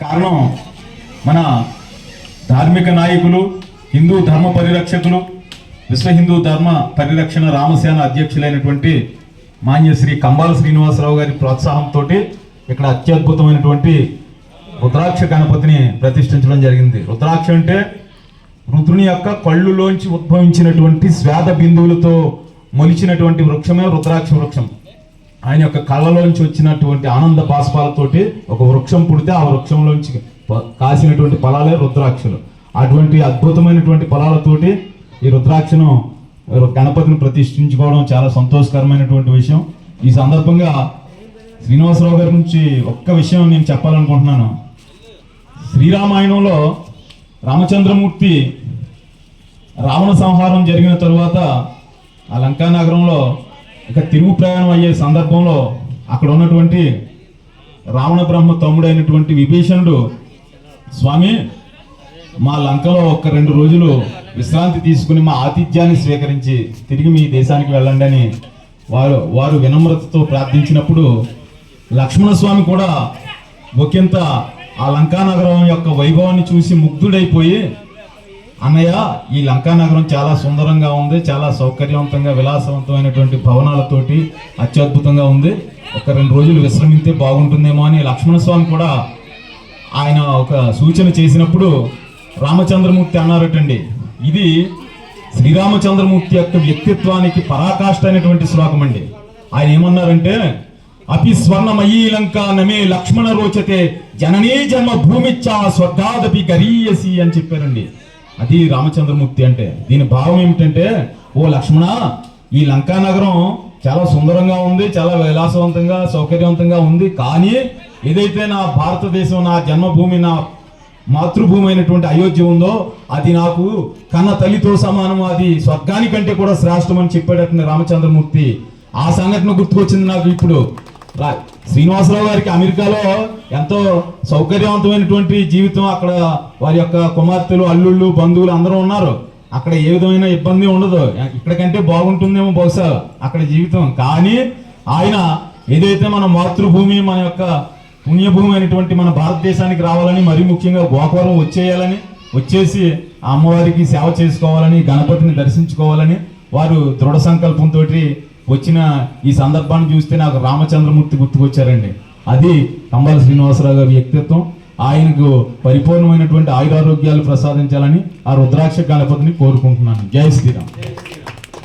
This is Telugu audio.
కారణం మన ధార్మిక నాయకులు, హిందూ ధర్మ పరిరక్షకులు, విశ్వ హిందూ ధర్మ పరిరక్షణ రామసేన అధ్యక్షులైనటువంటి మాన్య శ్రీ కంబాల శ్రీనివాసరావు గారి ప్రోత్సాహంతో ఇక్కడ అత్యద్భుతమైనటువంటి రుద్రాక్ష గణపతిని ప్రతిష్ఠించడం జరిగింది. రుద్రాక్ష అంటే రుద్రుని యొక్క కళ్ళులోంచి ఉద్భవించినటువంటి శ్వేత బిందువులతో మొలిచినటువంటి వృక్షమే రుద్రాక్ష వృక్షం. ఆయన యొక్క కళ్ళలోంచి వచ్చినటువంటి ఆనంద బాష్పాలతోటి ఒక వృక్షం పుడితే ఆ వృక్షంలోంచి కాసినటువంటి ఫలాలే రుద్రాక్షలు. అటువంటి అద్భుతమైనటువంటి ఫలాలతోటి ఈ రుద్రాక్షను గణపతిని ప్రతిష్ఠించుకోవడం చాలా సంతోషకరమైనటువంటి విషయం. ఈ సందర్భంగా శ్రీనివాసరావు గారి నుంచి ఒక్క విషయం నేను చెప్పాలనుకుంటున్నాను. శ్రీరామాయణంలో రామచంద్రమూర్తి రావణ సంహారం జరిగిన తరువాత ఆ లంకా నగరంలో ఇక తిరుగు ప్రయాణం అయ్యే సందర్భంలో అక్కడ ఉన్నటువంటి రావణ బ్రహ్మ తమ్ముడైనటువంటి విభీషణుడు, స్వామి మా లంకలో ఒక్క 2 రోజులు విశ్రాంతి తీసుకుని మా ఆతిథ్యాన్ని స్వీకరించి తిరిగి మీ దేశానికి వెళ్ళండి అని వారు వినమ్రతతో ప్రార్థించినప్పుడు లక్ష్మణస్వామి కూడా ఒకంత ఆ లంకానగరం యొక్క వైభవాన్ని చూసి ముగ్ధుడైపోయి, అన్నయ్య ఈ లంకానగరం చాలా సుందరంగా ఉంది, చాలా సౌకర్యవంతంగా విలాసవంతమైనటువంటి భవనాలతోటి అత్యద్భుతంగా ఉంది, ఒక 2 రోజులు విశ్రమిస్తే బాగుంటుందేమో అని లక్ష్మణస్వామి కూడా ఆయన ఒక సూచన చేసినప్పుడు రామచంద్రమూర్తి అన్నారటండి, ఇది శ్రీరామచంద్రమూర్తి యొక్క వ్యక్తిత్వానికి పరాకాష్ఠ అయినటువంటి శ్లోకం అండి. ఆయన ఏమన్నారంటే, అపి స్వర్ణమయీ లంకా నమే లక్ష్మణ రోచతే జననీ జన్మ భూమిచ్చా స్వర్గాదపి గరీయసి అని చెప్పారండి. అది రామచంద్రమూర్తి అంటే. దీని భావం ఏమిటంటే, ఓ లక్ష్మణ, ఈ లంకా నగరం చాలా సుందరంగా ఉంది, చాలా విలాసవంతంగా సౌకర్యవంతంగా ఉంది, కానీ ఏదైతే నా భారతదేశం, నా జన్మభూమి, నా మాతృభూమి అయినటువంటి అయోధ్య ఉందో అది నాకు కన్న తల్లితో సమానం, అది స్వర్గానికంటే కూడా శ్రేష్టం అని చెప్పాడట రామచంద్రమూర్తి. ఆ సంఘటన గుర్తుకొచ్చింది నాకు ఇప్పుడు. శ్రీనివాసరావు గారికి అమెరికాలో ఎంతో సౌకర్యవంతమైనటువంటి జీవితం, అక్కడ వారి యొక్క కుమార్తెలు, అల్లుళ్ళు, బంధువులు అందరూ ఉన్నారు. అక్కడ ఏ విధమైన ఇబ్బంది ఉండదు, ఇక్కడికంటే బాగుంటుందేమో బహుశా అక్కడ జీవితం. కానీ ఆయన ఏదైతే మన మాతృభూమి, మన యొక్క పుణ్యభూమి అయినటువంటి మన భారతదేశానికి రావాలని, మరీ ముఖ్యంగా గోకవరం వచ్చేసి ఆ అమ్మవారికి సేవ చేసుకోవాలని, గణపతిని దర్శించుకోవాలని వారు దృఢ సంకల్పంతో వచ్చిన ఈ సందర్భాన్ని చూస్తే నాకు రామచంద్రమూర్తి గుర్తుకొచ్చారండి. అది కంబాల శ్రీనివాసరావు గారి వ్యక్తిత్వం. ఆయనకు పరిపూర్ణమైనటువంటి ఆయురారోగ్యాలు ప్రసాదించాలని ఆ రుద్రాక్ష గణపతిని కోరుకుంటున్నాను. జై శ్రీరామ్.